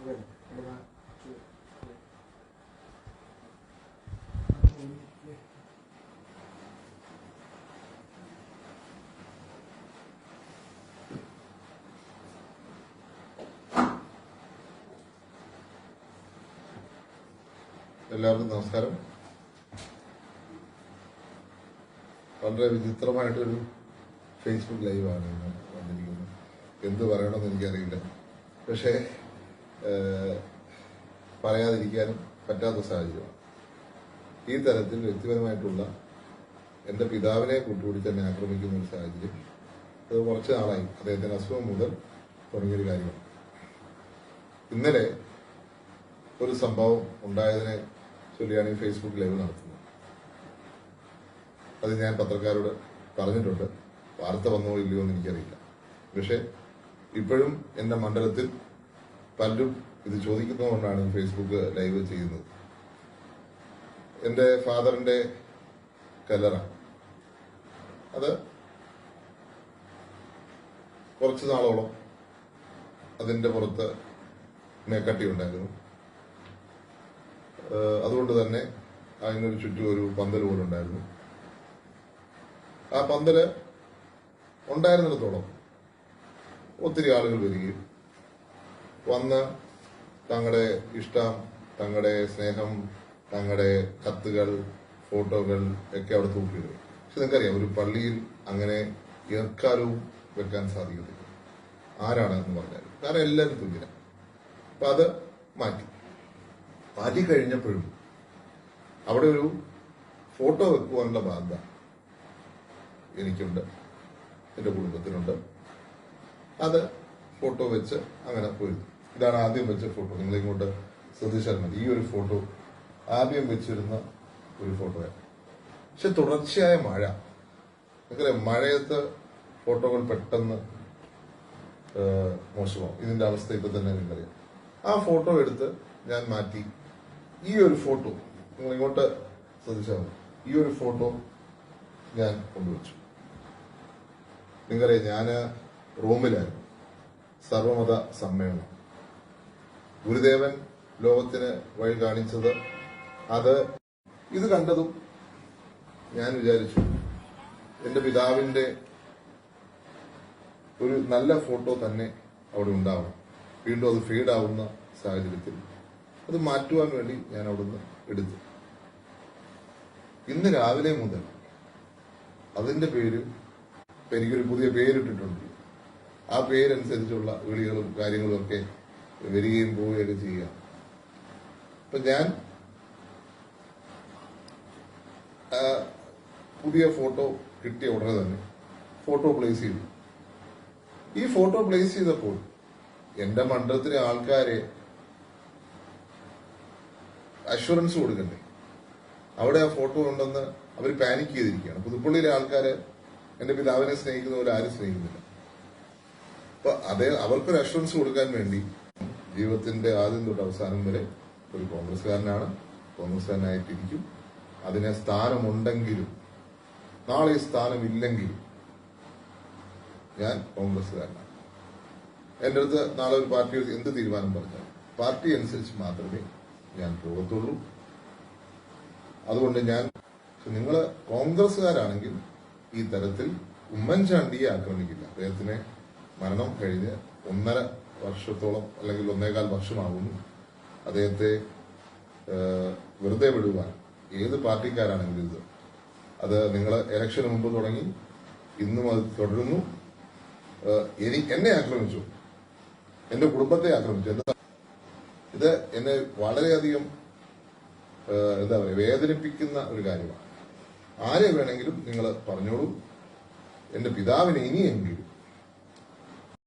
എല്ലാവർക്കും നമസ്കാരം. വളരെ വിചിത്രമായിട്ടൊരു ഫേസ്ബുക്ക് ലൈവാണ് ഇന്ന് വന്നിരിക്കുന്നത്. എന്ത് പറയണമെന്ന് എനിക്കറിയില്ല. പക്ഷേ പറയാതിരിക്കാനും പറ്റാത്ത സാഹചര്യമാണ്. ഈ തരത്തിൽ വ്യക്തിപരമായിട്ടുള്ള എൻ്റെ പിതാവിനെ കൂട്ടുപിടിച്ച് എന്നെ ആക്രമിക്കുന്ന ഒരു സാഹചര്യം അത് കുറച്ച് നാളായി. അദ്ദേഹത്തിന് അസുഖം മുതൽ തുടങ്ങിയൊരു കാര്യമാണ്. ഇന്നലെ ഒരു സംഭവം ഉണ്ടായതിനെ ചൊല്ലിയാണ് ഈ ഫേസ്ബുക്ക് ലൈവ് നടത്തുന്നത്. അത് ഞാൻ പത്രക്കാരോട് പറഞ്ഞിട്ടുണ്ട്. വാർത്ത വന്നോ ഇല്ലയോ എന്ന് എനിക്കറിയില്ല. പക്ഷെ ഇപ്പോഴും എന്റെ മണ്ഡലത്തിൽ പലരും ഇത് ചോദിക്കുന്നതുകൊണ്ടാണ് ഈ ഫേസ്ബുക്ക് ലൈവ് ചെയ്യുന്നത്. എന്റെ ഫാദറിന്റെ കല്ലറ അത് കുറച്ചു നാളോളം അതിന്റെ പുറത്ത് മേക്കട്ടി ഉണ്ടായിരുന്നു. അതുകൊണ്ട് തന്നെ അതിനൊരു ചുറ്റും ഒരു പന്തൽ പോലെ ഉണ്ടായിരുന്നു. ആ പന്തല് ഉണ്ടായിരുന്നിടത്തോളം ഒത്തിരി ആളുകൾ വരികയും വന്ന് തങ്ങളുടെ ഇഷ്ടം, തങ്ങളുടെ സ്നേഹം, തങ്ങളുടെ കത്തുകൾ, ഫോട്ടോകൾ ഒക്കെ അവിടെ തൂക്കിയിടുകയും. പക്ഷെ നിങ്ങൾക്കറിയാം, ഒരു പള്ളിയിൽ അങ്ങനെ ഏർക്കാലവും വെക്കാൻ സാധിക്കത്തില്ല. ആരാണെന്ന് പറഞ്ഞാലും, കാരണം എല്ലാവരും തുല്യരാണ്. അപ്പൊ അത് മാറ്റി കഴിഞ്ഞപ്പോഴും അവിടെ ഒരു ഫോട്ടോ വെക്കുവാനുള്ള ബാധ്യത എനിക്കുണ്ട്, എന്റെ കുടുംബത്തിനുണ്ട്. അത് ഫോട്ടോ വെച്ച് അങ്ങനെ പോയിരുന്നു. ഇതാണ് ആദ്യം വെച്ച ഫോട്ടോ. നിങ്ങൾ ഇങ്ങോട്ട് ശ്രദ്ധിച്ചാൽ മതി. ഈ ഒരു ഫോട്ടോ ആദ്യം വെച്ചിരുന്ന ഒരു ഫോട്ടോയാണ്. പക്ഷെ തുടർച്ചയായ മഴ, നിങ്ങൾക്കറിയാം, മഴയത്ത് ഫോട്ടോകൾ പെട്ടെന്ന് മോശമാവും. ഇതിന്റെ അവസ്ഥ ഇപ്പൊ തന്നെ നിങ്ങൾക്കറിയാം. ആ ഫോട്ടോ എടുത്ത് ഞാൻ മാറ്റി. ഈ ഒരു ഫോട്ടോ നിങ്ങൾ ഇങ്ങോട്ട് ശ്രദ്ധിച്ചാൽ മതി. ഈ ഒരു ഫോട്ടോ ഞാൻ കൊണ്ടുവച്ചു. നിങ്ങൾക്കറിയാം, ഞാൻ റോമിലായിരുന്നു, സർവമത സമ്മേളനം. ഗുരുദേവൻ ലോകത്തിന് വഴി കാണിച്ചത് ഇത് കണ്ടതും ഞാൻ വിചാരിച്ചു എന്റെ പിതാവിന്റെ ഒരു നല്ല ഫോട്ടോ തന്നെ അവിടെ ഉണ്ടാവണം. വീണ്ടും അത് ഫീഡാവുന്ന സാഹചര്യത്തിൽ അത് മാറ്റുവാൻ വേണ്ടി ഞാൻ അവിടുന്ന് എടുത്തു. ഇന്ന് രാവിലെ മുതൽ അതിന്റെ എനിക്കൊരു പുതിയ പേരിട്ടിട്ടുണ്ട്. ആ പേരനുസരിച്ചുള്ള വിളികളും കാര്യങ്ങളും ഒക്കെ വരികയും പോവുകയൊക്കെ ചെയ്യുക. അപ്പൊ ഞാൻ പുതിയ ഫോട്ടോ കിട്ടിയ ഉടനെ തന്നെ ഫോട്ടോ പ്ലേസ് ചെയ്തു. ഈ ഫോട്ടോ പ്ലേസ് ചെയ്തപ്പോൾ എന്റെ മണ്ഡലത്തിലെ ആൾക്കാരെ അഷുറൻസ് കൊടുക്കണ്ടേ? അവിടെ ആ ഫോട്ടോ ഉണ്ടെന്ന് അവർ പാനിക് ചെയ്തിരിക്കുകയാണ്. പുതുപ്പള്ളിയിലെ ആൾക്കാര് എന്റെ പിതാവിനെ സ്നേഹിക്കുന്ന പോലെ ആരും സ്നേഹിക്കുന്നില്ല. അപ്പൊ അവർക്കൊരു അഷുറൻസ് കൊടുക്കാൻ വേണ്ടി ജീവിതത്തിന്റെ ആദ്യം തൊട്ട് അവസാനം വരെ ഒരു കോൺഗ്രസ്സുകാരനാണ്, കോൺഗ്രസ്സുകാരനായിട്ടിരിക്കും. അതിന് സ്ഥാനമുണ്ടെങ്കിലും നാളെ സ്ഥാനമില്ലെങ്കിലും ഞാൻ കോൺഗ്രസ്സുകാരനാണ്. എന്റെ അടുത്ത് നാളെ ഒരു പാർട്ടി എന്ത് തീരുമാനം പറഞ്ഞാൽ പാർട്ടി അനുസരിച്ച് മാത്രമേ ഞാൻ പോകത്തുള്ളൂ. അതുകൊണ്ട് നിങ്ങൾ കോൺഗ്രസ്സുകാരാണെങ്കിൽ ഈ തരത്തിൽ ഉമ്മൻചാണ്ടിയെ ആക്രമിക്കില്ല. അദ്ദേഹത്തിന് മരണം കഴിഞ്ഞ് 1.5 വർഷത്തോളം അല്ലെങ്കിൽ 1.25 വർഷമാകുന്നു. അദ്ദേഹത്തെ വെറുതെ വിടുവാൻ ഏത് പാർട്ടിക്കാരാണെങ്കിലും അത് നിങ്ങൾ ഇലക്ഷന് മുമ്പ് തുടങ്ങി, ഇന്നും അത് തുടരുന്നു. എന്നെ ആക്രമിച്ചു, എന്റെ കുടുംബത്തെ ആക്രമിച്ചു. ഇത് എന്നെ വളരെയധികം വേദനിപ്പിക്കുന്ന ഒരു കാര്യമാണ്. ആരെ വേണമെങ്കിലും നിങ്ങൾ പറഞ്ഞോളൂ. എന്റെ പിതാവിനെ ഇനിയെങ്കിലും